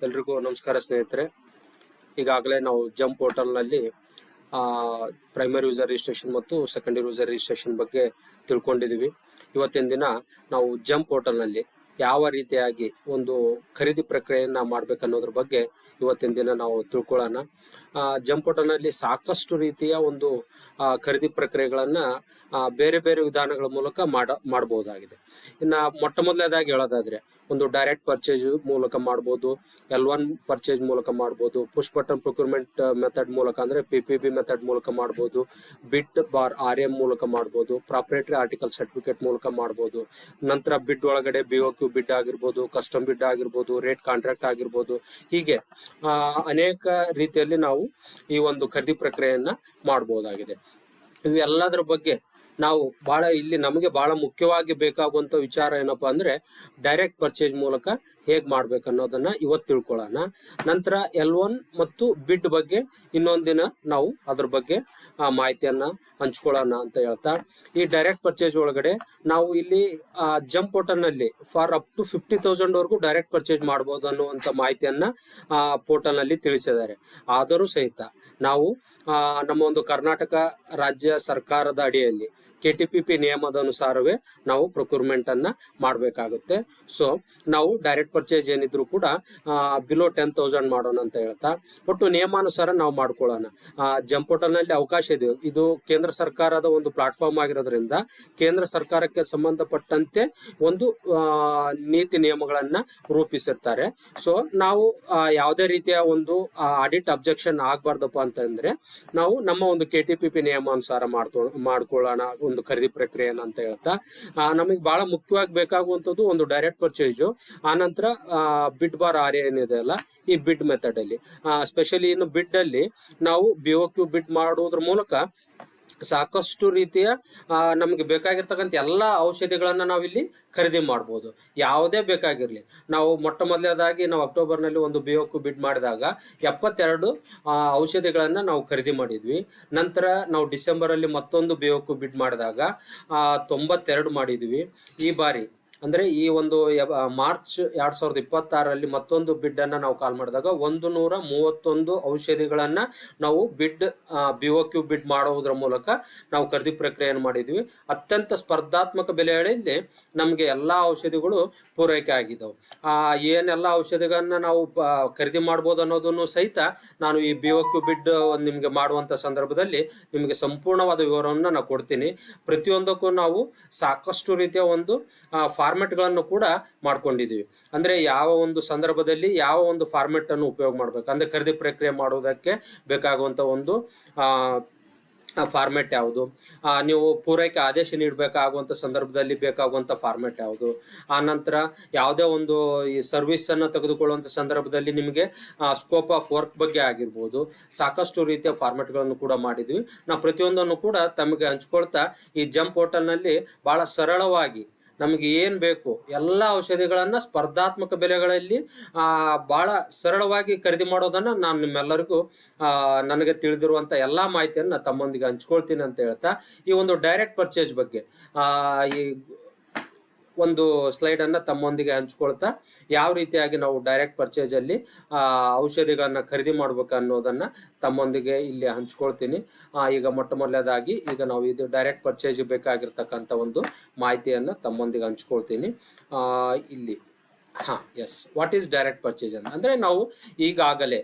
ಎಲ್ರಿಗೂ ನಮಸ್ಕಾರ ಸ್ನೇಹಿತರೆ. ಈಗಾಗಲೇ ನಾವು ಜಂಪ್ ಪೋರ್ಟಲ್ನಲ್ಲಿ ಪ್ರೈಮರಿ ಯೂಸರ್ ರಿಜಿಸ್ಟ್ರೇಷನ್ ಮತ್ತು ಸೆಕೆಂಡರಿ ಯೂಸರ್ ರಿಜಿಸ್ಟ್ರೇಷನ್ ಬಗ್ಗೆ ತಿಳ್ಕೊಂಡಿದ್ದೀವಿ. ಇವತ್ತಿನ ದಿನ ನಾವು ಜಂಪ್ ಪೋರ್ಟಲ್ನಲ್ಲಿ ಯಾವ ರೀತಿಯಾಗಿ ಒಂದು ಖರೀದಿ ಪ್ರಕ್ರಿಯೆಯನ್ನು ಮಾಡಬೇಕನ್ನೋದ್ರ ಬಗ್ಗೆ ಇವತ್ತಿನ ದಿನ ನಾವು ತಿಳ್ಕೊಳ್ಳೋಣ. ಜಂಪ್ ಪೋರ್ಟಲ್ನಲ್ಲಿ ಸಾಕಷ್ಟು ರೀತಿಯ ಒಂದು ಖರೀದಿ ಪ್ರಕ್ರಿಯೆಗಳನ್ನು ಬೇರೆ ಬೇರೆ ವಿಧಾನಗಳ ಮೂಲಕ ಮಾಡಬಹುದಾಗಿದೆ. ಇನ್ನು ಮೊಟ್ಟ ಮೊದಲನೇದಾಗಿ ಹೇಳೋದಾದ್ರೆ ಒಂದು ಡೈರೆಕ್ಟ್ ಪರ್ಚೇಸ್ ಮೂಲಕ ಮಾಡ್ಬೋದು, L1 ಪರ್ಚೇಸ್ ಮೂಲಕ ಮಾಡ್ಬೋದು, ಪುಷ್ ಬಟನ್ ಪ್ರೊಕ್ಯೂರ್ಮೆಂಟ್ ಮೆಥಡ್ ಮೂಲಕ ಅಂದ್ರೆ PPB ಮೆಥಡ್ ಮೂಲಕ ಮಾಡ್ಬೋದು, ಬಿಡ್ ಬಾರ್ RM ಮೂಲಕ ಮಾಡ್ಬೋದು, ಪ್ರಾಪರ್ಟರಿ ಆರ್ಟಿಕಲ್ ಸರ್ಟಿಫಿಕೇಟ್ ಮೂಲಕ ಮಾಡ್ಬೋದು. ನಂತರ ಬಿಡ್ ಒಳಗಡೆ BOQ ಬಿಡ್ ಆಗಿರ್ಬೋದು, ಕಸ್ಟಮ್ ಬಿಡ್ ಆಗಿರ್ಬೋದು, ರೇಟ್ ಕಾಂಟ್ರಾಕ್ಟ್ ಆಗಿರ್ಬೋದು, ಹೀಗೆ ಅನೇಕ ರೀತಿಯಲ್ಲಿ ನಾವು ಈ ಒಂದು ಖರೀದಿ ಪ್ರಕ್ರಿಯೆಯನ್ನ ಮಾಡಬಹುದಾಗಿದೆ. ಇವೆಲ್ಲದರ ಬಗ್ಗೆ ನಾವು ಇಲ್ಲಿ ನಮಗೆ ಬಹಳ ಮುಖ್ಯವಾಗಿ ಬೇಕಾಗುವಂತ ವಿಚಾರ ಏನಪ್ಪಾ ಅಂದ್ರೆ ಡೈರೆಕ್ಟ್ ಪರ್ಚೇಸ್ ಮೂಲಕ ಹೇಗ್ ಮಾಡ್ಬೇಕು ಅನ್ನೋದನ್ನ ಇವತ್ತು ತಿಳ್ಕೊಳ್ಳೋಣ. ನಂತರ L1 ಮತ್ತು ಬಿಡ್ ಬಗ್ಗೆ ಇನ್ನೊಂದಿನ ನಾವು ಅದ್ರ ಬಗ್ಗೆ ಮಾಹಿತಿಯನ್ನ ಹಂಚ್ಕೊಳ್ಳೋಣ ಅಂತ ಹೇಳ್ತಾ, ಈ ಡೈರೆಕ್ಟ್ ಪರ್ಚೇಸ್ ಒಳಗಡೆ ನಾವು ಇಲ್ಲಿ ಜಂಪ್ ಪೋರ್ಟಲ್ ನಲ್ಲಿ ಫಾರ್ ಅಪ್ ಟು 50,000 ವರೆಗೂ ಡೈರೆಕ್ಟ್ ಪರ್ಚೇಸ್ ಮಾಡಬಹುದು ಅನ್ನುವಂತ ಮಾಹಿತಿಯನ್ನ ಪೋರ್ಟಲ್ ನಲ್ಲಿ ತಿಳಿಸಿದ್ದಾರೆ. ಆದರೂ ಸಹಿತ ನಾವು ನಮ್ಮ ಒಂದು ಕರ್ನಾಟಕ ರಾಜ್ಯ ಸರ್ಕಾರದ ಅಡಿಯಲ್ಲಿ KTPP ನಿಯಮದ ಅನುಸಾರವೇ ನಾವು ಪ್ರೊಕ್ಯೂರ್ಮೆಂಟ್ ಅನ್ನ ಮಾಡಬೇಕಾಗುತ್ತೆ. ಸೊ ನಾವು ಡೈರೆಕ್ಟ್ ಪರ್ಚೇಸ್ ಏನಿದ್ರು ಕೂಡ ಬಿಲೋ 10,000 ಮಾಡೋಣ ಅಂತ ಹೇಳ್ತಾ, ಒಟ್ಟು ನಿಯಮಾನುಸಾರ ನಾವು ಮಾಡ್ಕೊಳ್ಳೋಣ. ಜಂಪ್ ಪೋರ್ಟಲ್ ನಲ್ಲಿ ಅವಕಾಶ ಇದೆ. ಇದು ಕೇಂದ್ರ ಸರ್ಕಾರದ ಒಂದು ಪ್ಲಾಟ್ಫಾರ್ಮ್ ಆಗಿರೋದ್ರಿಂದ ಕೇಂದ್ರ ಸರ್ಕಾರಕ್ಕೆ ಸಂಬಂಧಪಟ್ಟಂತೆ ಒಂದು ನೀತಿ ನಿಯಮಗಳನ್ನ ರೂಪಿಸಿರ್ತಾರೆ. ಸೊ ನಾವು ಯಾವುದೇ ರೀತಿಯ ಒಂದು ಆಡಿಟ್ ಅಬ್ಜೆಕ್ಷನ್ ಆಗ್ಬಾರ್ದಪ್ಪ ಅಂತಂದ್ರೆ ನಾವು ನಮ್ಮ ಒಂದು KTPP ನಿಯಮಾನುಸಾರ ಮಾಡ್ಕೊಳ್ಳೋಣ ಒಂದು ಖರೀದಿ ಪ್ರಕ್ರಿಯೆ ಅಂತ ಹೇಳ್ತಾ, ನಮಗೆ ಬಹಳ ಮುಖ್ಯವಾಗಿ ಬೇಕಾಗುವಂತದ್ದು ಒಂದು ಡೈರೆಕ್ಟ್ ಪರ್ಚೇಜ್, ಆನಂತರ ಬಿಡ್ ಬಾರ್ ಏನಿದೆ ಅಲ್ಲ ಈ ಬಿಡ್ ಮೆಥಡ್ ಅಲ್ಲಿ, ಸ್ಪೆಷಲಿ ಇನ್ನು ಬಿಡ್ ಅಲ್ಲಿ ನಾವು BOQ ಬಿಡ್ ಮಾಡೋದ್ರ ಮೂಲಕ ಸಾಕಷ್ಟು ರೀತಿಯ ನಮಗೆ ಬೇಕಾಗಿರ್ತಕ್ಕಂಥ ಎಲ್ಲ ಔಷಧಿಗಳನ್ನ ನಾವಿಲ್ಲಿ ಖರೀದಿ ಮಾಡ್ಬೋದು. ಯಾವುದೇ ಬೇಕಾಗಿರ್ಲಿ. ನಾವು ಮೊಟ್ಟ ಮೊದಲನೇದಾಗಿ ನಾವು ಅಕ್ಟೋಬರ್ನಲ್ಲಿ ಒಂದು BOQ ಬಿಡ್ ಮಾಡಿದಾಗ 72 ಔಷಧಿಗಳನ್ನ ನಾವು ಖರೀದಿ ಮಾಡಿದ್ವಿ. ನಂತರ ನಾವು ಡಿಸೆಂಬರ್ ಅಲ್ಲಿ ಮತ್ತೊಂದು BOQ ಬಿಡ್ ಮಾಡಿದಾಗ 92 ಮಾಡಿದ್ವಿ. ಈ ಬಾರಿ ಅಂದ್ರೆ ಈ ಒಂದು ಮಾರ್ಚ್ 2026ರಲ್ಲಿ ಮತ್ತೊಂದು ಬಿಡ್ ಅನ್ನ ನಾವು ಕಾಲ್ ಮಾಡಿದಾಗ 131 ಔಷಧಿಗಳನ್ನ ನಾವು BOQ ಬಿಡ್ ಮಾಡುವುದರ ಮೂಲಕ ನಾವು ಖರೀದಿ ಪ್ರಕ್ರಿಯೆಯನ್ನು ಮಾಡಿದ್ವಿ. ಅತ್ಯಂತ ಸ್ಪರ್ಧಾತ್ಮಕ ಬೆಲೆಯಲ್ಲಿ ನಮ್ಗೆ ಎಲ್ಲಾ ಔಷಧಿಗಳು ಪೂರೈಕೆ ಆಗಿದ್ದವು. ಏನೆಲ್ಲ ಔಷಧಿಗಳನ್ನ ನಾವು ಖರೀದಿ ಮಾಡ್ಬೋದು ಅನ್ನೋದನ್ನು ಸಹಿತ ನಾನು ಈ BOQ ಬಿಡ್ ನಿಮ್ಗೆ ಮಾಡುವಂತ ಸಂದರ್ಭದಲ್ಲಿ ನಿಮ್ಗೆ ಸಂಪೂರ್ಣವಾದ ವಿವರವನ್ನ ನಾನು ಕೊಡ್ತೀನಿ. ಪ್ರತಿಯೊಂದಕ್ಕೂ ನಾವು ಸಾಕಷ್ಟು ರೀತಿಯ ಒಂದು ಫಾರ್ಮೆಟ್ ಗಳನ್ನು ಕೂಡ ಮಾಡ್ಕೊಂಡಿದೀವಿ. ಅಂದ್ರೆ ಯಾವ ಒಂದು ಸಂದರ್ಭದಲ್ಲಿ ಯಾವ ಒಂದು ಫಾರ್ಮೆಟ್ ಅನ್ನು ಉಪಯೋಗ ಮಾಡ್ಬೇಕು, ಅಂದ್ರೆ ಖರೀದಿ ಪ್ರಕ್ರಿಯೆ ಮಾಡೋದಕ್ಕೆ ಬೇಕಾಗುವಂತ ಒಂದು ಫಾರ್ಮೆಟ್ ಯಾವುದು, ನೀವು ಪೂರೈಕೆ ಆದೇಶ ನೀಡಬೇಕಾಗುವಂತ ಸಂದರ್ಭದಲ್ಲಿ ಬೇಕಾಗುವಂತ ಫಾರ್ಮೆಟ್ ಯಾವುದು, ಆ ನಂತರ ಯಾವುದೇ ಒಂದು ಈ ಸರ್ವಿಸ್ ಅನ್ನ ತೆಗೆದುಕೊಳ್ಳುವಂತ ಸಂದರ್ಭದಲ್ಲಿ ನಿಮಗೆ ಸ್ಕೋಪ್ ಆಫ್ ವರ್ಕ್ ಬಗ್ಗೆ ಆಗಿರ್ಬೋದು, ಸಾಕಷ್ಟು ರೀತಿಯ ಫಾರ್ಮೆಟ್ ಗಳನ್ನು ಕೂಡ ಮಾಡಿದ್ವಿ. ನಾವು ಪ್ರತಿಯೊಂದನ್ನು ಕೂಡ ತಮಗೆ ಹಂಚ್ಕೊಳ್ತಾ ಈ ಜಂಪ್ ಪೋರ್ಟಲ್ ನಲ್ಲಿ ಬಹಳ ಸರಳವಾಗಿ ನಮಗೆ ಏನ್ ಬೇಕು ಎಲ್ಲ ಔಷಧಿಗಳನ್ನ ಸ್ಪರ್ಧಾತ್ಮಕ ಬೆಲೆಗಳಲ್ಲಿ ಬಹಳ ಸರಳವಾಗಿ ಖರೀದಿ ಮಾಡೋದನ್ನ ನಾನು ನಿಮ್ಮೆಲ್ಲರಿಗೂ ನನಗೆ ತಿಳಿದಿರುವಂತ ಎಲ್ಲಾ ಮಾಹಿತಿಯನ್ನ ತಮ್ಮೊಂದಿಗೆ ಹಂಚ್ಕೊಳ್ತೀನಿ ಅಂತ ಹೇಳ್ತಾ, ಈ ಒಂದು ಡೈರೆಕ್ಟ್ ಪರ್ಚೇಸ್ ಬಗ್ಗೆ ಈ ಒಂದು ಸ್ಲೈಡ್ ಅನ್ನ ತಮ್ಮೊಂದಿಗೆ ಹಂಚ್ಕೊಳ್ತಾ ಯಾವ ರೀತಿಯಾಗಿ ನಾವು ಡೈರೆಕ್ಟ್ ಪರ್ಚೇಸ್ ಅಲ್ಲಿ ಔಷಧಿಗಳನ್ನ ಖರೀದಿ ಮಾಡ್ಬೇಕು ಅನ್ನೋದನ್ನ ತಮ್ಮೊಂದಿಗೆ ಇಲ್ಲಿ ಹಂಚ್ಕೊಳ್ತೀನಿ. ಈಗ ಮೊಟ್ಟ ಮೊದಲನೇದಾಗಿ ಈಗ ನಾವು ಇದು ಡೈರೆಕ್ಟ್ ಪರ್ಚೇಸ್ ಬೇಕಾಗಿರ್ತಕ್ಕಂಥ ಒಂದು ಮಾಹಿತಿಯನ್ನ ತಮ್ಮೊಂದಿಗೆ ಹಂಚ್ಕೊಳ್ತೀನಿ. ಇಲ್ಲಿ ವಾಟ್ ಈಸ್ ಡೈರೆಕ್ಟ್ ಪರ್ಚೇಸ್ ಅಂದ್ರೆ ನಾವು ಈಗಾಗಲೇ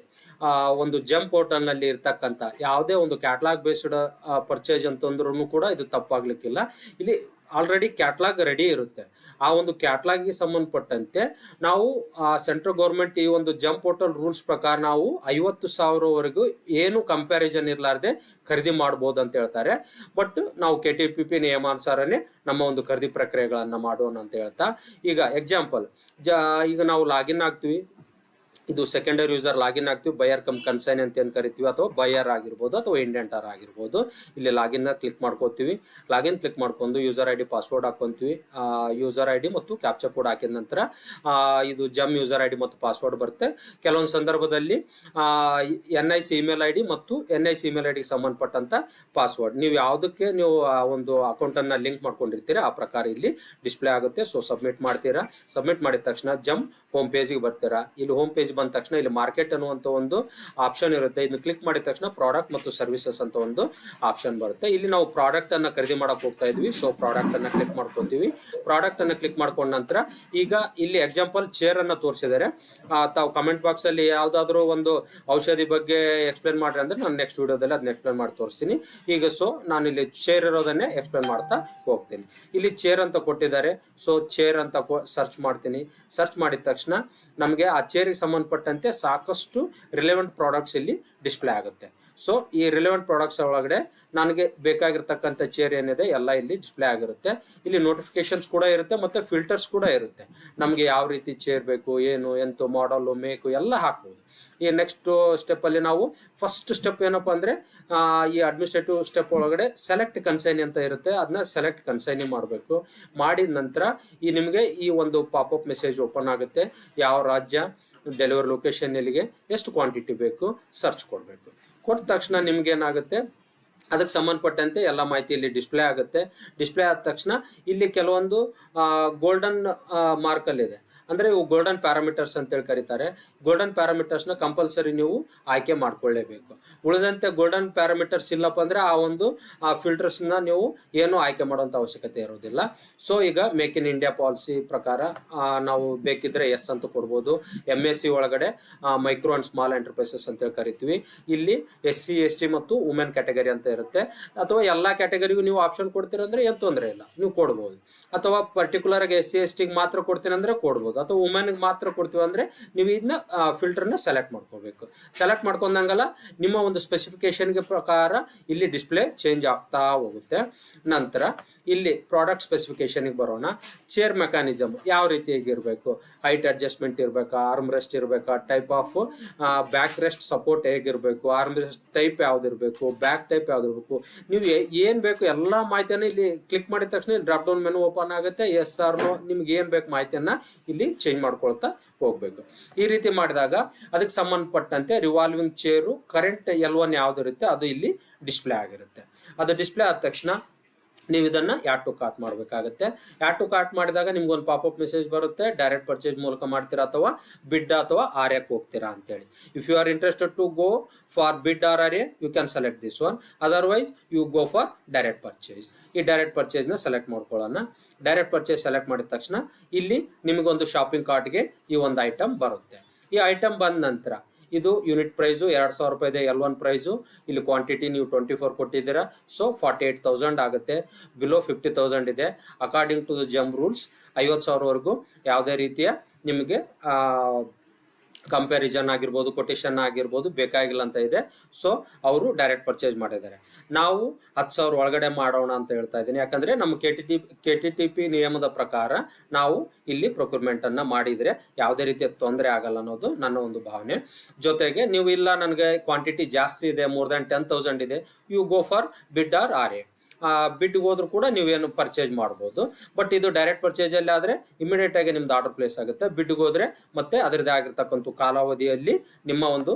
ಒಂದು ಜಂಪ್ ಪೋರ್ಟಲ್ ನಲ್ಲಿ ಇರ್ತಕ್ಕಂಥ ಯಾವುದೇ ಒಂದು ಕ್ಯಾಟಲಾಗ್ ಬೇಸ್ಡ್ ಪರ್ಚೇಸ್ ಅಂತಂದ್ರೂ ಕೂಡ ಇದು ತಪ್ಪಾಗ್ಲಿಕ್ಕಿಲ್ಲ. ಇಲ್ಲಿ ಆಲ್ರೆಡಿ ಕ್ಯಾಟಲಾಗ್ ರೆಡಿ ಇರುತ್ತೆ. ಆ ಒಂದು ಕ್ಯಾಟಲಾಗ್ಗೆ ಸಂಬಂಧಪಟ್ಟಂತೆ ನಾವು ಸೆಂಟ್ರಲ್ ಗೌರ್ಮೆಂಟ್ ಈ ಒಂದು ಜಂಪ್ ಪೋರ್ಟಲ್ ರೂಲ್ಸ್ ಪ್ರಕಾರ ನಾವು 50,000ವರೆಗೂ ಏನು ಕಂಪ್ಯಾರಿಸನ್ ಇರ್ಲಾರ್ದೆ ಖರೀದಿ ಮಾಡಬಹುದು ಅಂತ ಹೇಳ್ತಾರೆ. ಬಟ್ ನಾವು KTPP ನಿಯಮಾನುಸಾರನೇ ನಮ್ಮ ಒಂದು ಖರೀದಿ ಪ್ರಕ್ರಿಯೆಗಳನ್ನ ಮಾಡೋಣ ಅಂತ ಹೇಳ್ತಾ, ಈಗ ಎಕ್ಸಾಂಪಲ್ ಈಗ ನಾವು ಲಾಗಿನ್ ಆಗ್ತೀವಿ. ಇದು ಸೆಕೆಂಡರಿ ಯೂಸರ್ ಲಾಗಿನ್ ಆಗ್ತೀವಿ. ಬಯರ್ ಕಮ್ ಕನ್ಸೈನ್ ಅಂತ ಏನ್ ಕರಿತೀವಿ, ಅಥವಾ ಬಯರ್ ಆಗಿರ್ಬೋದು ಅಥವಾ ಇಂಡೆಂಟರ್ ಆಗಿರ್ಬೋದು. ಇಲ್ಲಿ ಲಾಗಿನ್ ಕ್ಲಿಕ್ ಮಾಡ್ಕೋತೀವಿ. ಲಾಗಿನ್ ಕ್ಲಿಕ್ ಮಾಡ್ಕೊಂಡು ಯೂಸರ್ ID ಪಾಸ್ವರ್ಡ್ ಹಾಕೊಂತೀವಿ. ಯೂಸರ್ ID ಮತ್ತು ಕ್ಯಾಪ್ಚರ್ ಕೋಡ್ ಹಾಕಿದ ನಂತರ ಇದು ಜಮ್ ಯೂಸರ್ ID ಮತ್ತು ಪಾಸ್ವರ್ಡ್ ಬರುತ್ತೆ. ಕೆಲವೊಂದು ಸಂದರ್ಭದಲ್ಲಿ NIC ಇಮೇಲ್ ID ಮತ್ತು NIC ಇಮೇಲ್ ID ಸಂಬಂಧಪಟ್ಟಂತ ಪಾಸ್ವರ್ಡ್ ನೀವು ಯಾವುದಕ್ಕೆ ನೀವು ಒಂದು ಅಕೌಂಟ್ ಅನ್ನ ಲಿಂಕ್ ಮಾಡ್ಕೊಂಡಿರ್ತೀರಾ ಆ ಪ್ರಕಾರ ಇಲ್ಲಿ ಡಿಸ್ಪ್ಲೇ ಆಗುತ್ತೆ. ಸೊ ಸಬ್ಮಿಟ್ ಮಾಡ್ತೀರಾ. ಸಬ್ಮಿಟ್ ಮಾಡಿದ ತಕ್ಷಣ ಜಮ್ ಹೋಮ್ ಪೇಜಿಗೆ ಬರ್ತೀರಾ. ಇಲ್ಲಿ ಹೋಮ್ ಪೇಜ್ ಬಂದ ತಕ್ಷಣ ಇಲ್ಲಿ ಮಾರ್ಕೆಟ್ ಅನ್ನುವಂಥ ಒಂದು ಆಪ್ಷನ್ ಇರುತ್ತೆ. ಇದನ್ನು ಕ್ಲಿಕ್ ಮಾಡಿದ ತಕ್ಷಣ ಪ್ರಾಡಕ್ಟ್ ಮತ್ತು ಸರ್ವಿಸಸ್ ಅಂತ ಒಂದು ಆಪ್ಷನ್ ಬರುತ್ತೆ. ಇಲ್ಲಿ ನಾವು ಪ್ರಾಡಕ್ಟ್ ಅನ್ನ ಖರೀದಿ ಮಾಡಕ್ ಹೋಗ್ತಾ ಇದ್ವಿ. ಸೊ ಪ್ರಾಡಕ್ಟ್ ಅನ್ನ ಕ್ಲಿಕ್ ಮಾಡ್ಕೊತೀವಿ. ಪ್ರಾಡಕ್ಟ್ ಅನ್ನ ಕ್ಲಿಕ್ ಮಾಡ್ಕೊಂಡ ನಂತರ ಈಗ ಇಲ್ಲಿ ಎಕ್ಸಾಂಪಲ್ ಚೇರ್ ಅನ್ನ ತೋರಿಸಿದ್ದಾರೆ. ತಾವು ಕಮೆಂಟ್ ಬಾಕ್ಸ್ ಅಲ್ಲಿ ಯಾವ್ದಾದ್ರು ಒಂದು ಔಷಧಿ ಬಗ್ಗೆ ಎಕ್ಸ್ಪ್ಲೇನ್ ಮಾಡ್ರಿ ಅಂದ್ರೆ ನಾನು ನೆಕ್ಸ್ಟ್ ವಿಡಿಯೋದಲ್ಲಿ ಅದನ್ನ ಎಕ್ಸ್ಪ್ಲೇನ್ ಮಾಡಿ ತೋರಿಸ್ತೀನಿ. ಈಗ ಸೊ ನಾನು ಇಲ್ಲಿ ಚೇರ್ ಇರೋದನ್ನೇ ಎಕ್ಸ್ಪ್ಲೇನ್ ಮಾಡ್ತಾ ಹೋಗ್ತೀನಿ. ಇಲ್ಲಿ ಚೇರ್ ಅಂತ ಕೊಟ್ಟಿದ್ದಾರೆ. ಸೊ ಚೇರ್ ಅಂತ ಸರ್ಚ್ ಮಾಡ್ತೀನಿ. ಸರ್ಚ್ ಮಾಡಿದ ತಕ್ಷಣ ನಮಗೆ ಆ ಚೇರಿಗೆ ಸಂಬಂಧಪಟ್ಟಂತೆ ಸಾಕಷ್ಟು ರಿಲೆವೆಂಟ್ ಪ್ರಾಡಕ್ಟ್ಸ್ ಇಲ್ಲಿ ಡಿಸ್ಪ್ಲೇ ಆಗುತ್ತೆ. ಸೊ ಈ ರಿಲೆವೆಂಟ್ ಪ್ರಾಡಕ್ಟ್ಸ್ ಒಳಗಡೆ ನನಗೆ ಬೇಕಾಗಿರ್ತಕ್ಕಂಥ ಚೇರ್ ಏನಿದೆ ಎಲ್ಲ ಇಲ್ಲಿ ಡಿಸ್ಪ್ಲೇ ಆಗಿರುತ್ತೆ. ಇಲ್ಲಿ ನೋಟಿಫಿಕೇಶನ್ಸ್ ಕೂಡ ಇರುತ್ತೆ ಮತ್ತೆ ಫಿಲ್ಟರ್ಸ್ ಕೂಡ ಇರುತ್ತೆ. ನಮಗೆ ಯಾವ ರೀತಿ ಚೇರ್ ಬೇಕು, ಏನು ಎಂತ ಮಾಡಲು ಮೇಕು ಎಲ್ಲ ಹಾಕ್ಬೋದು. ಈ ನೆಕ್ಸ್ಟ್ ಸ್ಟೆಪ್ ಅಲ್ಲಿ ನಾವು ಫಸ್ಟ್ ಸ್ಟೆಪ್ ಏನಪ್ಪಾ ಅಂದ್ರೆ ಈ ಅಡ್ಮಿನಿಸ್ಟ್ರೇಟಿವ್ ಸ್ಟೆಪ್ ಒಳಗಡೆ ಸೆಲೆಕ್ಟ್ ಕನ್ಸೈನಿ ಅಂತ ಇರುತ್ತೆ. ಅದನ್ನ ಸೆಲೆಕ್ಟ್ ಕನ್ಸೈನಿ ಮಾಡಬೇಕು. ಮಾಡಿದ ನಂತರ ಈ ನಿಮಗೆ ಈ ಒಂದು ಪಾಪಪ್ ಮೆಸೇಜ್ ಓಪನ್ ಆಗುತ್ತೆ. ಯಾವ ರಾಜ್ಯ, ಡೆಲಿವರಿ ಲೊಕೇಶನ್, ಎಲ್ಲಿಗೆ, ಎಷ್ಟು ಕ್ವಾಂಟಿಟಿ ಬೇಕು, ಸರ್ಚ್ ಕೊಡಬೇಕು. ಕೊಟ್ಟ ತಕ್ಷಣ ನಿಮ್ಗೆ ಏನಾಗುತ್ತೆ, ಅದಕ್ಕೆ ಸಂಬಂಧಪಟ್ಟಂತೆ ಎಲ್ಲ ಮಾಹಿತಿ ಇಲ್ಲಿ ಡಿಸ್ಪ್ಲೇ ಆಗುತ್ತೆ. ಡಿಸ್ಪ್ಲೇ ಆದ ತಕ್ಷಣ ಇಲ್ಲಿ ಕೆಲವೊಂದು ಗೋಲ್ಡನ್ ಮಾರ್ಕಲ್ಲಿದೆ. ಅಂದರೆ ಇವು ಗೋಲ್ಡನ್ ಪ್ಯಾರಾಮೀಟರ್ಸ್ ಅಂತೇಳಿ ಕರೀತಾರೆ. ಗೋಲ್ಡನ್ ಪ್ಯಾರಾಮೀಟರ್ಸ್ನ ಕಂಪಲ್ಸರಿ ನೀವು ಆಯ್ಕೆ ಮಾಡ್ಕೊಳ್ಳೇಬೇಕು. ಉಳಿದಂತೆ ಗೋಲ್ಡನ್ ಪ್ಯಾರಾಮೀಟರ್ಸ್ ಇಲ್ಲಪ್ಪ ಅಂದರೆ ಆ ಒಂದು ಫಿಲ್ಟರ್ಸ್ನ ನೀವು ಏನು ಆಯ್ಕೆ ಮಾಡುವಂಥ ಅವಶ್ಯಕತೆ ಇರೋದಿಲ್ಲ. ಸೊ ಈಗ ಮೇಕ್ ಇನ್ ಇಂಡಿಯಾ ಪಾಲಿಸಿ ಪ್ರಕಾರ ನಾವು ಬೇಕಿದ್ರೆ ಎಸ್ ಅಂತ ಕೊಡ್ಬೋದು. MSc ಒಳಗಡೆ ಮೈಕ್ರೋ ಆ್ಯಂಡ್ ಸ್ಮಾಲ್ ಎಂಟರ್ಪ್ರೈಸಸ್ ಅಂತೇಳಿ ಕರಿತೀವಿ. ಇಲ್ಲಿ SC ST ಮತ್ತು ವುಮೆನ್ ಕ್ಯಾಟಗರಿ ಅಂತ ಇರುತ್ತೆ. ಅಥವಾ ಎಲ್ಲ ಕ್ಯಾಟಗರಿಗೂ ನೀವು ಆಪ್ಷನ್ ಕೊಡ್ತೀರಂದ್ರೆ ಏನು ತೊಂದರೆ ಇಲ್ಲ, ನೀವು ಕೊಡ್ಬೋದು. ಅಥವಾ ಪರ್ಟಿಕ್ಯುಲರ್ ಆಗಿ SC ST ಮಾತ್ರ ಕೊಡ್ತೀನಿ ಅಂದ್ರೆ ಕೊಡ್ಬೋದು. ಅಥವಾ ವುಮೆನ್ಗೆ ಮಾತ್ರ ಕೊಡ್ತೀವಿ ಅಂದ್ರೆ ನೀವು ಇದನ್ನ ಫಿಲ್ಟರ್ನ ಸೆಲೆಕ್ಟ್ ಮಾಡ್ಕೋಬೇಕು. ಸೆಲೆಕ್ಟ್ ಮಾಡ್ಕೊಂಡಂಗಲ್ಲ ನಿಮ್ಮ ಒಂದು ಸ್ಪೆಸಿಫಿಕೇಶನ್ಗೆ ಪ್ರಕಾರ ಇಲ್ಲಿ ಡಿಸ್ಪ್ಲೇ ಚೇಂಜ್ ಆಗ್ತಾ ಹೋಗುತ್ತೆ. ನಂತರ ಇಲ್ಲಿ ಪ್ರಾಡಕ್ಟ್ ಸ್ಪೆಸಿಫಿಕೇಶನ್ಗೆ ಬರೋಣ. ಚೇರ್ ಮೆಕ್ಯಾನಿಸಮ್ ಯಾವ ರೀತಿಯಾಗಿ ಇರಬೇಕು, ಹೈಟ್ ಅಡ್ಜಸ್ಟ್ಮೆಂಟ್ ಇರಬೇಕಾ, ಆರ್ಮ್ ರೆಸ್ಟ್ ಇರಬೇಕಾ, type of back rest support ಹೇಗಿರಬೇಕು, ಆರ್ಮ್ ರೆಸ್ಟ್ ಟೈಪ್ ಯಾವ್ದಿರಬೇಕು, ಬ್ಯಾಕ್ ಟೈಪ್ ಯಾವ್ದಿರಬೇಕು, ನೀವು ಏನು ಬೇಕು ಎಲ್ಲ ಮಾಹಿತಿಯನ್ನು ಇಲ್ಲಿ ಕ್ಲಿಕ್ ಮಾಡಿದ ತಕ್ಷಣ ಇಲ್ಲಿ ಡ್ರಾಪ್ ಡೌನ್ ಮೆನು ಓಪನ್ ಆಗುತ್ತೆ. ಎಸ್ ಆರ್ ನೋ ನಿಮ್ಗೆ ಏನು ಬೇಕು ಮಾಹಿತಿಯನ್ನ ಇಲ್ಲಿ ಚೇಂಜ್ ಮಾಡ್ಕೊಳ್ತಾ ಹೋಗ್ಬೇಕು. ಈ ರೀತಿ ಮಾಡಿದಾಗ ಅದಕ್ಕೆ ಸಂಬಂಧಪಟ್ಟಂತೆ ರಿವಾಲ್ವಿಂಗ್ ಚೇರು ಕರೆಂಟ್ L1 ಯಾವ್ದಿರುತ್ತೆ ಅದು ಇಲ್ಲಿ ಡಿಸ್ಪ್ಲೇ ಆಗಿರುತ್ತೆ. ಅದು ಡಿಸ್ಪ್ಲೇ ಆದ ತಕ್ಷಣ ನೀವು ಇದನ್ನ ಯಾಡ್ ಟು ಕಾರ್ಟ್ ಮಾಡಬೇಕಾಗುತ್ತೆ. ಯಾಡ್ ಟು ಕಾರ್ಟ್ ಮಾಡಿದಾಗ ನಿಮ್ಗೆ ಒಂದು ಪಾಪಪ್ ಮೆಸೇಜ್ ಬರುತ್ತೆ. ಡೈರೆಕ್ಟ್ ಪರ್ಚೇಸ್ ಮೂಲಕ ಮಾಡ್ತೀರಾ ಅಥವಾ ಬಿಡ್ ಅಥವಾ ಆರ್ಯಕ್ಕೆ ಹೋಗ್ತೀರಾ ಅಂತೇಳಿ. If you are interested to go for bid or RA you can select this one. Otherwise you go for direct purchase. ಈ ಡೈರೆಕ್ಟ್ ಪರ್ಚೇಸ್ನ ಸೆಲೆಕ್ಟ್ ಮಾಡ್ಕೊಳ್ಳೋಣ. ಡೈರೆಕ್ಟ್ ಪರ್ಚೇಸ್ ಸೆಲೆಕ್ಟ್ ಮಾಡಿದ ತಕ್ಷಣ ಇಲ್ಲಿ ನಿಮಗೊಂದು ಶಾಪಿಂಗ್ ಕಾರ್ಟ್ಗೆ ಈ ಒಂದು ಐಟಮ್ ಬರುತ್ತೆ. ಈ ಐಟಮ್ ಬಂದ ನಂತರ ಇದು ಯೂನಿಟ್ ಪ್ರೈಸು 2000 ರೂಪಾಯಿ ಇದೆ. L1 price. ಇಲ್ಲಿ ಕ್ವಾಂಟಿಟಿ ನೀವು 24 ಕೊಟ್ಟಿದ್ದೀರಾ. ಸೊ 48,000 ಆಗುತ್ತೆ. ಬಿಲೋ 50,000 ಇದೆ. According to the GeM rules 50,000ವರೆಗೂ ಯಾವುದೇ ರೀತಿಯ ನಿಮಗೆ ಕಂಪ್ಯಾರಿಸನ್ ಆಗಿರ್ಬೋದು, ಕೊಟೇಶನ್ ಆಗಿರ್ಬೋದು ಬೇಕಾಗಿಲ್ಲ ಅಂತ ಇದೆ. ಸೊ ಅವರು ಡೈರೆಕ್ಟ್ ಪರ್ಚೇಸ್ ಮಾಡಿದ್ದಾರೆ. ನಾವು 10,000 ಒಳಗಡೆ ಮಾಡೋಣ ಅಂತ ಹೇಳ್ತಾ ಇದ್ದೀನಿ. ಯಾಕಂದ್ರೆ ನಮ್ಮ KTTP ನಿಯಮದ ಪ್ರಕಾರ ನಾವು ಇಲ್ಲಿ ಪ್ರೊಕ್ಯೂರ್ಮೆಂಟ್ ಅನ್ನ ಮಾಡಿದ್ರೆ ಯಾವುದೇ ರೀತಿಯ ತೊಂದರೆ ಆಗಲ್ಲ ಅನ್ನೋದು ನನ್ನ ಒಂದು ಭಾವನೆ. ಜೊತೆಗೆ ನೀವು ಇಲ್ಲ ನನಗೆ ಕ್ವಾಂಟಿಟಿ ಜಾಸ್ತಿ ಇದೆ, ಮೋರ್ ದನ್ 10,000 ಇದೆ, you go for bid R R A. ಬಿಡ್ಗೆ ಹೋದ್ರೂ ಕೂಡ ನೀವೇನು ಪರ್ಚೇಸ್ ಮಾಡ್ಬೋದು. ಬಟ್ ಇದು ಡೈರೆಕ್ಟ್ ಪರ್ಚೇಜಲ್ಲಿ ಆದರೆ ಇಮಿಡಿಯೇಟ್ ಆಗಿ ನಿಮ್ದು ಆರ್ಡರ್ ಪ್ಲೇಸ್ ಆಗುತ್ತೆ. ಬಿಡ್ಗೆ ಹೋದ್ರೆ ಮತ್ತೆ ಅದರದೇ ಆಗಿರ್ತಕ್ಕಂಥ ಕಾಲಾವಧಿಯಲ್ಲಿ ನಿಮ್ಮ ಒಂದು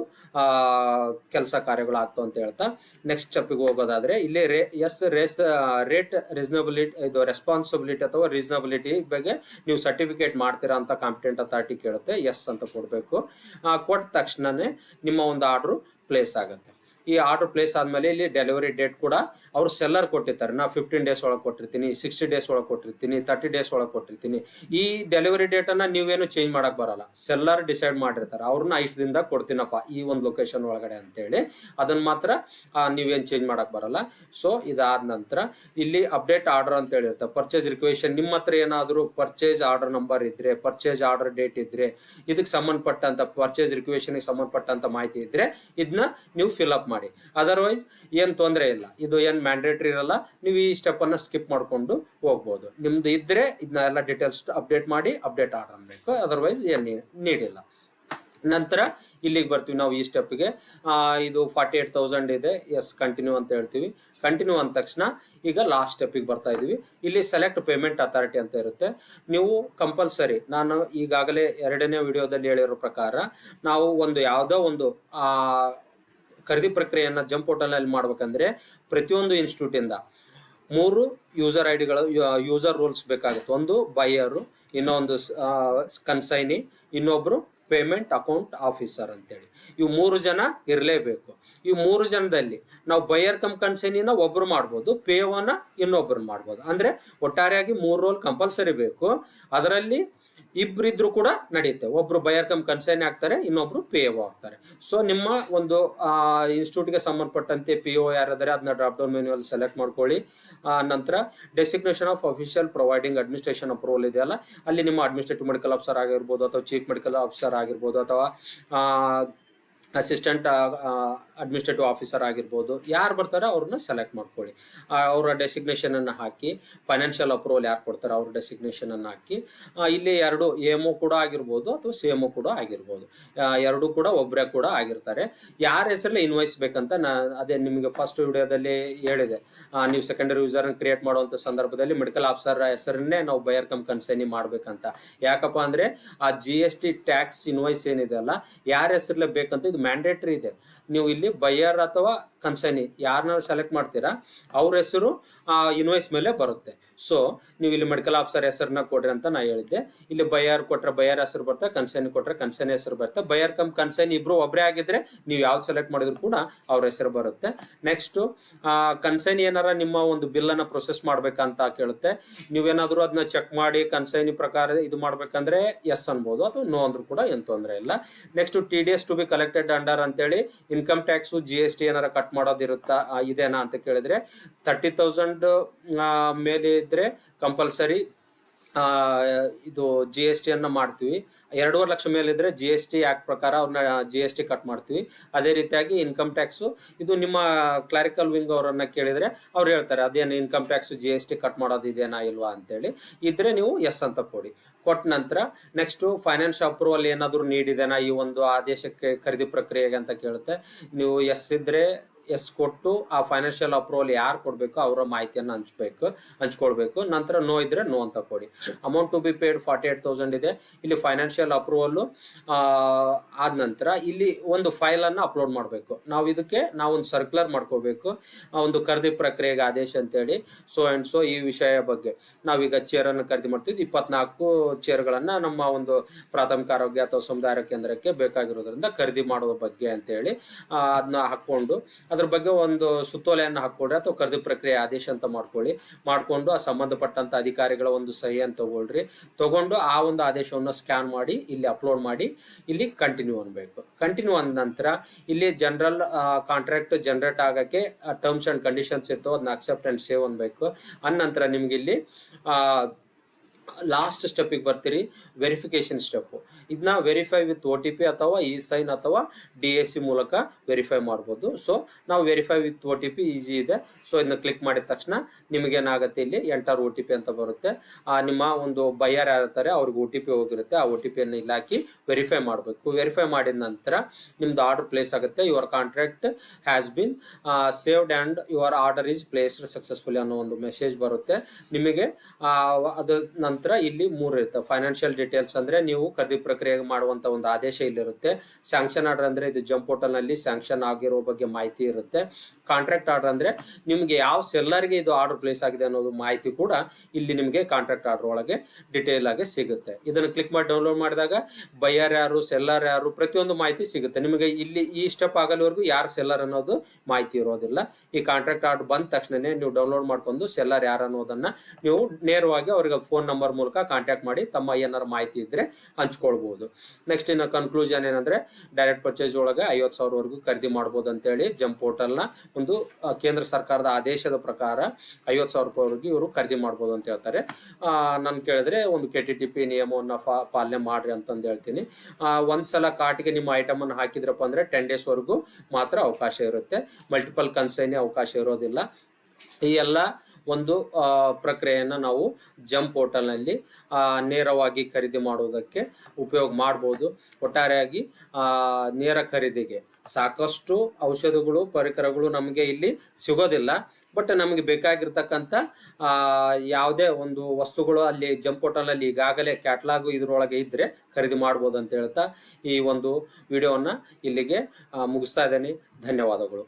ಕೆಲಸ ಕಾರ್ಯಗಳಾಗ್ತವೆ ಅಂತ ಹೇಳ್ತಾ ನೆಕ್ಸ್ಟ್ ಸ್ಟೆಪ್ಗೆ ಹೋಗೋದಾದ್ರೆ ಇಲ್ಲಿ ರೇಟ್ ರೀಸನಬಿಲಿಟಿ, ಇದು ರೆಸ್ಪಾನ್ಸಿಬಿಲಿಟಿ ಅಥವಾ ರೀಸನಬಿಲಿಟಿ ಬಗ್ಗೆ ನೀವು ಸರ್ಟಿಫಿಕೇಟ್ ಮಾಡ್ತೀರಾ ಅಂತ ಕಾಂಪಿಟೆಂಟ್ ಅಥಾರಿಟಿ ಕೇಳುತ್ತೆ. ಎಸ್ ಅಂತ ಕೊಡಬೇಕು. ಕೊಟ್ಟ ತಕ್ಷಣನೇ ನಿಮ್ಮ ಒಂದು ಆರ್ಡ್ರು ಪ್ಲೇಸ್ ಆಗುತ್ತೆ. ಈ ಆರ್ಡರ್ ಪ್ಲೇಸ್ ಆದಮೇಲೆ ಇಲ್ಲಿ ಡೆಲಿವರಿ ಡೇಟ್ ಕೂಡ ಅವರು ಸೆಲ್ಲರ್ ಕೊಟ್ಟಿರ್ತಾರೆ. ನಾವು 15 ಡೇಸ್ ಒಳಗೆ ಕೊಟ್ಟಿರ್ತೀನಿ, 60 ಡೇಸ್ ಒಳಗೆ ಕೊಟ್ಟಿರ್ತೀನಿ, 30 ಡೇಸ್ ಒಳಗೆ ಕೊಟ್ಟಿರ್ತೀನಿ. ಈ ಡೆಲಿವರಿ ಡೇಟನ್ನು ನೀವೇನು ಚೇಂಜ್ ಮಾಡಕ್ಕೆ ಬರಲ್ಲ. ಸೆಲ್ಲರ್ ಡಿಸೈಡ್ ಮಾಡಿರ್ತಾರೆ ಅವ್ರನ್ನ ಇಷ್ಟು ದಿನದಾಗ ಕೊಡ್ತೀನಪ್ಪ ಈ ಒಂದು ಲೊಕೇಶನ್ ಒಳಗಡೆ ಅಂತೇಳಿ. ಅದನ್ನು ಮಾತ್ರ ನೀವೇನು ಚೇಂಜ್ ಮಾಡಕ್ಕೆ ಬರಲ್ಲ. ಸೊ ಇದಾದ ನಂತರ ಇಲ್ಲಿ ಅಪ್ಡೇಟ್ ಆರ್ಡರ್ ಅಂತ ಹೇಳಿರುತ್ತೆ. ಪರ್ಚೇಸ್ ರಿಕ್ವೆಷನ್ ನಿಮ್ಮ ಹತ್ರ ಏನಾದರೂ ಪರ್ಚೇಸ್ ಆರ್ಡರ್ ನಂಬರ್ ಇದ್ರೆ, ಪರ್ಚೇಸ್ ಆರ್ಡರ್ ಡೇಟ್ ಇದ್ರೆ, ಇದಕ್ಕೆ ಸಂಬಂಧಪಟ್ಟಂತ ಪರ್ಚೇಸ್ ರಿಕ್ವೆಷನ್ಗೆ ಸಂಬಂಧಪಟ್ಟಂತ ಮಾಹಿತಿ ಇದ್ರೆ ಇದನ್ನ ನೀವು ಫಿಲ್ ಅಪ್ ಮಾಡಿ. ಅದರ್ವೈಸ್ ಏನು ತೊಂದರೆ ಇಲ್ಲ. ಇದು ಏನು ಮ್ಯಾಂಡೇಟರಿ ಇರಲ್ಲ. ನೀವು ಈ ಸ್ಟೆಪ್ ಅನ್ನ ಸ್ಕಿಪ್ ಮಾಡ್ಕೊಂಡು ಹೋಗ್ಬೋದು. ನಿಮ್ದು ಇದ್ರೆ ಇದನ್ನೆಲ್ಲ ಡೀಟೇಲ್ಸ್ ಅಪ್ಡೇಟ್ ಮಾಡಿ ಅಪ್ಡೇಟ್ ಆರ್ಡರ್ ಅನ್ಬೇಕು. ಅದರ್ವೈಸ್ ಏನು ನೀಡಿಲ್ಲ. ನಂತರ ಇಲ್ಲಿಗೆ ಬರ್ತೀವಿ ನಾವು ಈ ಸ್ಟೆಪ್ಗೆ. ಇದು 48,000 ಇದೆ. ಎಸ್ ಕಂಟಿನ್ಯೂ ಅಂತ ಹೇಳ್ತೀವಿ. ಕಂಟಿನ್ಯೂ ಅಂದ ತಕ್ಷಣ ಈಗ ಲಾಸ್ಟ್ ಸ್ಟೆಪ್ಪಿಗೆ ಬರ್ತಾ ಇದೀವಿ. ಇಲ್ಲಿ ಸೆಲೆಕ್ಟ್ ಪೇಮೆಂಟ್ ಅಥಾರಿಟಿ ಅಂತ ಇರುತ್ತೆ. ನೀವು ಕಂಪಲ್ಸರಿ, ನಾನು ಈಗಾಗಲೇ 2ನೇ ವಿಡಿಯೋದಲ್ಲಿ ಹೇಳಿರೋ ಪ್ರಕಾರ ನಾವು ಒಂದು ಯಾವುದೋ ಒಂದು ಖರೀದಿ ಪ್ರಕ್ರಿಯೆಯನ್ನು ಜಂಪ್ ಪೋರ್ಟಲ್ನಲ್ಲಿ ಮಾಡ್ಬೇಕಂದ್ರೆ ಪ್ರತಿಯೊಂದು ಇನ್ಸ್ಟಿಟ್ಯೂಟಿಂದ 3 ಯೂಸರ್ ಐಡಿಗಳು, ಯೂಸರ್ ರೂಲ್ಸ್ ಬೇಕಾಗುತ್ತೆ. ಒಂದು ಬೈಯರು, ಇನ್ನೊಂದು ಕನ್ಸೈನಿ, ಇನ್ನೊಬ್ರು ಪೇಮೆಂಟ್ ಅಕೌಂಟ್ ಆಫೀಸರ್ ಅಂತೇಳಿ. ಇವು 3 ಜನ ಇರಲೇಬೇಕು. ಈ 3 ಜನದಲ್ಲಿ ನಾವು ಬೈಯರ್ ಕಮ್ ಕನ್ಸೈನಿನ ಒಬ್ರು ಮಾಡ್ಬೋದು, ಪಿ ಒನ ಇನ್ನೊಬ್ರು ಮಾಡ್ಬೋದು. ಅಂದ್ರೆ ಒಟ್ಟಾರೆಯಾಗಿ 3 ರೋಲ್ ಕಂಪಲ್ಸರಿ ಬೇಕು. ಅದರಲ್ಲಿ ಇಬ್ಬರಿದ್ರು ಕೂಡ ನಡೆಯುತ್ತೆ. ಒಬ್ರು ಬೈಯರ್ ಕಮ್ ಕನ್ಸೈನ್ ಆಗ್ತಾರೆ, ಇನ್ನೊಬ್ರು ಪಿ ಒ ಆಗ್ತಾರೆ. ಸೊ ನಿಮ್ಮ ಒಂದು ಇನ್ಸ್ಟಿಟ್ಯೂಟ್ಗೆ ಸಂಬಂಧಪಟ್ಟಂತೆ ಪಿ ಒ ಯಾರಾದರೆ ಅದನ್ನ ಡ್ರಾಪ್ ಡೌನ್ ಮೆನ್ಯುವಲ್ಲಿ ಸೆಲೆಕ್ಟ್ ಮಾಡ್ಕೊಳ್ಳಿ. ನಂತರ designation of official providing administration approval ಇದೆಯಲ್ಲ, ಅಲ್ಲಿ ನಿಮ್ಮ ಅಡ್ಮಿನಿಸ್ಟ್ರೇಟಿವ್ ಮೆಡಿಕಲ್ ಆಫೀಸರ್ ಆಗಿರ್ಬೋದು, ಅಥವಾ ಚೀಫ್ ಮೆಡಿಕಲ್ ಆಫೀಸರ್ ಆಗಿರ್ಬೋದು, ಅಥವಾ ಅಸಿಸ್ಟೆಂಟ್ ಅಡ್ಮಿನಿಸ್ಟ್ರೇಟಿವ್ ಆಫೀಸರ್ ಆಗಿರ್ಬೋದು, ಯಾರು ಬರ್ತಾರೆ ಅವ್ರನ್ನ ಸೆಲೆಕ್ಟ್ ಮಾಡ್ಕೊಳ್ಳಿ. ಅವರ ಡೆಸಿಗ್ನೇಷನ್ ಅನ್ನು ಹಾಕಿ, ಫೈನಾನ್ಷಿಯಲ್ ಅಪ್ರೂವಲ್ ಯಾರು ಕೊಡ್ತಾರೆ ಅವ್ರ ಡೆಸಿಗ್ನೇಷನ್ ಅನ್ನು ಹಾಕಿ. ಇಲ್ಲಿ 2 ಎಮೋ ಕೂಡ ಆಗಿರ್ಬೋದು ಅಥವಾ ಸೇಮೋ ಕೂಡ ಆಗಿರ್ಬೋದು, 2 ಕೂಡ ಒಬ್ಬರೇ ಕೂಡ ಆಗಿರ್ತಾರೆ. ಯಾರ ಹೆಸರಲ್ಲಿ ಇನ್ವಾಯ್ಸ್ ಬೇಕಂತ ಅದೇ ನಿಮಗೆ ಫಸ್ಟ್ ವಿಡಿಯೋದಲ್ಲಿ ಹೇಳಿದೆ. ನೀವು ಸೆಕೆಂಡರಿ ಯೂಸರ್ ಕ್ರಿಯೇಟ್ ಮಾಡುವಂಥ ಸಂದರ್ಭದಲ್ಲಿ ಮೆಡಿಕಲ್ ಆಫೀಸರ್ ಹೆಸರನ್ನೇ ನಾವು ಬೈಯರ್ ಕಮ್ ಕನ್ಸೈನಿ ಮಾಡ್ಬೇಕಂತ. ಯಾಕಪ್ಪ ಅಂದ್ರೆ ಆ GST ಟ್ಯಾಕ್ಸ್ ಇನ್ವಾಯ್ಸ್ ಏನಿದೆ ಅಲ್ಲ, ಯಾರ ಹೆಸರಲ್ಲೇ ಬೇಕಂತ ಇದು ಮ್ಯಾಂಡೇಟ್ರಿ ಇದೆ. ನೀವು ಇಲ್ಲಿ ಬೈಯರ್ ಅಥವಾ ಕನ್ಸೈನಿ ಯಾರನ್ನ ಸೆಲೆಕ್ಟ್ ಮಾಡ್ತೀರಾ ಅವ್ರ ಹೆಸರು ಇನ್ವಾಯ್ಸ್ ಮೇಲೆ ಬರುತ್ತೆ. ಸೊ ನೀವು ಇಲ್ಲಿ ಮೆಡಿಕಲ್ ಆಫೀಸರ್ ಹೆಸರನ್ನ ಕೊಡ್ರಿ ಅಂತ ನಾ ಹೇಳಿದ್ದೆ. ಇಲ್ಲಿ ಬೈಯರ್ ಕೊಟ್ರೆ ಬೈಯರ್ ಹೆಸರು ಬರುತ್ತೆ, ಕನ್ಸೈನಿ ಕೊಟ್ರೆ ಕನ್ಸೈನಿ ಹೆಸರು ಬರುತ್ತೆ. ಬೈಯರ್ ಕಮ್ ಕನ್ಸೈನಿ ಇಬ್ರು ಒಬ್ಬರೇ ಆಗಿದ್ರೆ ನೀವು ಯಾವ್ದು ಸೆಲೆಕ್ಟ್ ಮಾಡಿದ್ರು ಕೂಡ ಅವ್ರ ಹೆಸರು ಬರುತ್ತೆ. ನೆಕ್ಸ್ಟ್ ಕನ್ಸೈನಿ ಏನಾರ ನಿಮ್ಮ ಒಂದು ಬಿಲ್ ಅನ್ನ ಪ್ರೊಸೆಸ್ ಮಾಡ್ಬೇಕಂತ ಕೇಳುತ್ತೆ. ನೀವೇನಾದ್ರೂ ಅದನ್ನ ಚೆಕ್ ಮಾಡಿ ಕನ್ಸೈನಿ ಪ್ರಕಾರ ಇದು ಮಾಡ್ಬೇಕಂದ್ರೆ ಎಸ್ ಅನ್ಬೋದು, ಅಥವಾ ನೋ ಅಂದ್ರೂ ಕೂಡ ಏನು ತೊಂದರೆ ಇಲ್ಲ. Next TDS to be collected under ಅಂತೇಳಿ ಇನ್ಕಮ್ ಟ್ಯಾಕ್ಸ್ GST ಏನಾರ ಕಟ್ ಮಾಡೋದಿರುತ್ತಾ ಇದೇನಾ ಅಂತ ಕೇಳಿದ್ರೆ 30,000 ಮೇಲೆ ಇದ್ರೆ ಕಂಪಲ್ಸರಿ ಇದು GST ಅನ್ನ ಮಾಡ್ತೀವಿ. 2.5 ಲಕ್ಷ ಮೇಲಿದ್ರೆ GST ಆಕ್ಟ್ ಪ್ರಕಾರ ಅವ್ರನ್ನ GST ಕಟ್ ಮಾಡ್ತೀವಿ. ಅದೇ ರೀತಿಯಾಗಿ ಇನ್ಕಮ್ ಟ್ಯಾಕ್ಸು ಇದು ನಿಮ್ಮ ಕ್ಲಾರಿಕಲ್ ವಿಂಗ್ ಅವರನ್ನ ಕೇಳಿದ್ರೆ ಅವ್ರು ಹೇಳ್ತಾರೆ ಅದೇನು ಇನ್ಕಮ್ ಟ್ಯಾಕ್ಸ್ GST ಕಟ್ ಮಾಡೋದಿದೆನಾ ಇಲ್ವಾ ಅಂತೇಳಿ. ಇದ್ರೆ ನೀವು ಎಸ್ ಅಂತ ಕೊಡಿ. ಕೊಟ್ಟ ನಂತರ ನೆಕ್ಸ್ಟ್ ಫೈನಾನ್ಷಿಯಲ್ ಅಪ್ರೂವಲ್ ಏನಾದರೂ ನೀಡಿದೆನಾ ಈ ಒಂದು ಆದೇಶಕ್ಕೆ ಖರೀದಿ ಪ್ರಕ್ರಿಯೆಗೆ ಅಂತ ಕೇಳುತ್ತೆ. ನೀವು ಎಸ್ ಇದ್ರೆ ಎಸ್ ಕೊಟ್ಟು ಆ ಫೈನಾನ್ಷಿಯಲ್ ಅಪ್ರೂವಲ್ ಯಾರು ಕೊಡಬೇಕು ಅವರ ಮಾಹಿತಿಯನ್ನು ಹಂಚ್ಕೊಳ್ಬೇಕು. ನಂತರ ನೋ ಇದ್ರೆ ನೋ ಅಂತ ಕೊಡಿ. ಅಮೌಂಟ್ ಟು ಬಿ ಪೇಡ್ 48,000 ಇದೆ. ಇಲ್ಲಿ ಫೈನಾನ್ಷಿಯಲ್ ಅಪ್ರೂವಲ್ ಆದ ನಂತರ ಇಲ್ಲಿ ಒಂದು ಫೈಲ್ ಅನ್ನು ಅಪ್ಲೋಡ್ ಮಾಡಬೇಕು. ನಾವು ಇದಕ್ಕೆ ಒಂದು ಸರ್ಕ್ಯುಲರ್ ಮಾಡ್ಕೋಬೇಕು, ಒಂದು ಖರೀದಿ ಪ್ರಕ್ರಿಯೆಗೆ ಆದೇಶ ಅಂತೇಳಿ. ಸೊ ಅಂಡ್ ಸೊ ಈ ವಿಷಯ ಬಗ್ಗೆ ನಾವೀಗ ಚೇರ್ ಅನ್ನು ಖರೀದಿ ಮಾಡ್ತಿದ್ವಿ. 24 ಚೇರ್ಗಳನ್ನ ನಮ್ಮ ಒಂದು ಪ್ರಾಥಮಿಕ ಆರೋಗ್ಯ ಅಥವಾ ಸಮುದಾಯ ಕೇಂದ್ರಕ್ಕೆ ಬೇಕಾಗಿರೋದ್ರಿಂದ ಖರೀದಿ ಮಾಡುವ ಬಗ್ಗೆ ಅಂತೇಳಿ ಅದನ್ನ ಹಾಕೊಂಡು ಅದ್ರ ಬಗ್ಗೆ ಒಂದು ಸುತ್ತೋಲೆಯನ್ನು ಹಾಕೊಳ್ರಿ, ಅಥವಾ ಖರೀದಿ ಪ್ರಕ್ರಿಯೆ ಆದೇಶ ಅಂತ ಮಾಡ್ಕೊಂಡು ಆ ಸಂಬಂಧಪಟ್ಟಂತ ಅಧಿಕಾರಿಗಳ ಒಂದು ಸಹಿಯನ್ನು ತಗೊಂಡು ಆ ಒಂದು ಆದೇಶವನ್ನು ಸ್ಕ್ಯಾನ್ ಮಾಡಿ ಇಲ್ಲಿ ಅಪ್ಲೋಡ್ ಮಾಡಿ ಇಲ್ಲಿ ಕಂಟಿನ್ಯೂ ಅನ್ಬೇಕು. ಕಂಟಿನ್ಯೂ ಅಂದ ನಂತರ ಇಲ್ಲಿ ಜನರಲ್ ಕಾಂಟ್ರಾಕ್ಟ್ ಜನರೇಟ್ ಆಗಕ್ಕೆ ಟರ್ಮ್ಸ್ ಅಂಡ್ ಕಂಡೀಷನ್ಸ್ ಇರ್ತವೆ, ಅದನ್ನ ಅಕ್ಸೆಪ್ಟ್ ಅಂಡ್ ಸೇವ್ ಅನ್ಬೇಕು. ನಂತರ ನಿಮ್ಗೆ ಇಲ್ಲಿ ಲಾಸ್ಟ್ ಸ್ಟೆಪ್ಪಿಗೆ ಬರ್ತೀರಿ, ವೆರಿಫಿಕೇಶನ್ ಸ್ಟೆಪ್. ಇದನ್ನ ವೆರಿಫೈ ವಿತ್ OTP ಅಥವಾ ಇ-ಸೈನ್ ಅಥವಾ DAC ಮೂಲಕ ವೆರಿಫೈ ಮಾಡ್ಬೋದು. ಸೊ ನಾವು ವೆರಿಫೈ ವಿತ್ OTP ಈಸಿ ಇದೆ. ಸೊ ಇದನ್ನ ಕ್ಲಿಕ್ ಮಾಡಿದ ತಕ್ಷಣ ನಿಮಗೇನಾಗುತ್ತೆ, ಇಲ್ಲಿ ಎಂಟರ್ OTP ಅಂತ ಬರುತ್ತೆ. ನಿಮ್ಮ ಒಂದು ಬೈಯರ್ ಯಾರಿರ್ತಾರೆ ಅವ್ರಿಗೆ OTP ಹೋಗಿರುತ್ತೆ. ಆ OTP-ಯನ್ನು ಇಲ್ಲಿ ಹಾಕಿ ವೆರಿಫೈ ಮಾಡಬೇಕು. ವೆರಿಫೈ ಮಾಡಿದ ನಂತರ ನಿಮ್ದು ಆರ್ಡರ್ ಪ್ಲೇಸ್ ಆಗುತ್ತೆ. Your contract has been saved and your order is placed successfully ಅನ್ನೋ ಒಂದು ಮೆಸೇಜ್ ಬರುತ್ತೆ ನಿಮಗೆ. ಅದು ನಂತರ ಇಲ್ಲಿ 3 ಇರುತ್ತೆ. ಫೈನಾನ್ಷಿಯಲ್ ಡೀಟೇಲ್ಸ್ ಅಂದ್ರೆ ನೀವು ಖರೀದಿ ಪ್ರಕ್ರಿಯೆ ಮಾಡುವಂತ ಒಂದು ಆದೇಶ ಇಲ್ಲಿರುತ್ತೆ. ಸ್ಯಾಂಕ್ಷನ್ ಆರ್ಡರ್ ಅಂದ್ರೆ ಇದು ಜಂಪ್ ಪೋರ್ಟಲ್ ನಲ್ಲಿ ಸ್ಯಾಂಕ್ಷನ್ ಆಗಿರೋ ಬಗ್ಗೆ ಮಾಹಿತಿ ಇರುತ್ತೆ. ಕಾಂಟ್ರಾಕ್ಟ್ ಆರ್ಡರ್ ಅಂದ್ರೆ ನಿಮ್ಗೆ ಯಾವ ಸೆಲ್ಲರ್ಗೆ ಇದು ಆರ್ಡರ್ ಪ್ಲೇಸ್ ಆಗಿದೆ ಅನ್ನೋದು ಮಾಹಿತಿ ಕೂಡ ಇಲ್ಲಿ ನಿಮಗೆ ಕಾಂಟ್ರಾಕ್ಟ್ ಆರ್ಡರ್ ಒಳಗೆ ಡಿಟೇಲ್ ಆಗಿ ಸಿಗುತ್ತೆ. ಇದನ್ನು ಕ್ಲಿಕ್ ಮಾಡಿ ಡೌನ್ಲೋಡ್ ಮಾಡಿದಾಗ ಬೈಯರ್ ಯಾರು, ಸೆಲ್ಲರ್ ಯಾರು, ಪ್ರತಿಯೊಂದು ಮಾಹಿತಿ ಸಿಗುತ್ತೆ ನಿಮಗೆ. ಇಲ್ಲಿ ಈ ಸ್ಟೆಪ್ ಆಗಲ್ವರೆಗೂ ಯಾರು ಸೆಲ್ಲರ್ ಅನ್ನೋದು ಮಾಹಿತಿ ಇರೋದಿಲ್ಲ. ಈ ಕಾಂಟ್ರಾಕ್ಟ್ ಆರ್ಡರ್ ಬಂದ ತಕ್ಷಣನೇ ನೀವು ಡೌನ್ಲೋಡ್ ಮಾಡ್ಕೊಂಡು ಸೆಲ್ಲರ್ ಯಾರು ಅನ್ನೋದನ್ನ ನೀವು ನೇರವಾಗಿ ಅವರಿಗೆ ಫೋನ್ ನಂಬರ್ ಮೂಲಕ ಕಾಂಟ್ಯಾಕ್ಟ್ ಮಾಡಿ ತಮ್ಮ ಏನಾರು ಮಾಹಿತಿ ಇದ್ರೆ ಹಂಚ್ಕೊಳ್ಬಹುದು. ನೆಕ್ಸ್ಟ್ ಇನ್ನು ಕನ್ಕ್ಲೂಷನ್ ಏನಂದ್ರೆ ಡೈರೆಕ್ಟ್ ಪರ್ಚೇಸ್ ಒಳಗೆ 50,000 ಖರೀದಿ ಮಾಡಬಹುದು ಅಂತ ಹೇಳಿ ಜಂಪ್ ಪೋರ್ಟಲ್ ನ ಒಂದು ಕೇಂದ್ರ ಸರ್ಕಾರದ ಆದೇಶದ ಪ್ರಕಾರ 50,000 ಇವರು ಖರೀದಿ ಮಾಡಬಹುದು ಅಂತ ಹೇಳ್ತಾರೆ. ನಾನು ಕೇಳಿದ್ರೆ ಒಂದು KTTP ನಿಯಮವನ್ನ ಪಾಲನೆ ಮಾಡ್ರಿ ಅಂತಂದು ಹೇಳ್ತೀನಿ. ಒಂದ್ಸಲ ಕಾರ್ಟ್ಗೆ ನಿಮ್ಮ ಐಟಮ್ ಅನ್ನು ಹಾಕಿದ್ರಪ್ಪ ಅಂದ್ರೆ 10 days ವರೆಗೂ ಮಾತ್ರ ಅವಕಾಶ ಇರುತ್ತೆ. ಮಲ್ಟಿಪಲ್ ಕನ್ಸೈನಿ ಅವಕಾಶ ಇರೋದಿಲ್ಲ. ಈ ಎಲ್ಲ ಒಂದು ಪ್ರಕ್ರಿಯೆಯನ್ನು ನಾವು ಜಂಪ್ ಪೋರ್ಟಲ್ನಲ್ಲಿ ನೇರವಾಗಿ ಖರೀದಿ ಮಾಡುವುದಕ್ಕೆ ಉಪಯೋಗ ಮಾಡ್ಬೋದು. ಒಟ್ಟಾರೆಯಾಗಿ ನೇರ ಖರೀದಿಗೆ ಸಾಕಷ್ಟು ಔಷಧಗಳು, ಪರಿಕರಗಳು ನಮಗೆ ಇಲ್ಲಿ ಸಿಗೋದಿಲ್ಲ. ಬಟ್ ನಮಗೆ ಬೇಕಾಗಿರ್ತಕ್ಕಂಥ ಯಾವುದೇ ಒಂದು ವಸ್ತುಗಳು ಅಲ್ಲಿ ಜಂಪ್ ಪೋರ್ಟಲ್ನಲ್ಲಿ ಈಗಾಗಲೇ ಕ್ಯಾಟ್ಲಾಗು ಇದರೊಳಗೆ ಇದ್ದರೆ ಖರೀದಿ ಮಾಡ್ಬೋದು ಅಂತ ಹೇಳ್ತಾ ಈ ಒಂದು ವಿಡಿಯೋವನ್ನು ಇಲ್ಲಿಗೆ ಮುಗಿಸ್ತಾ ಇದ್ದೇನೆ. ಧನ್ಯವಾದಗಳು.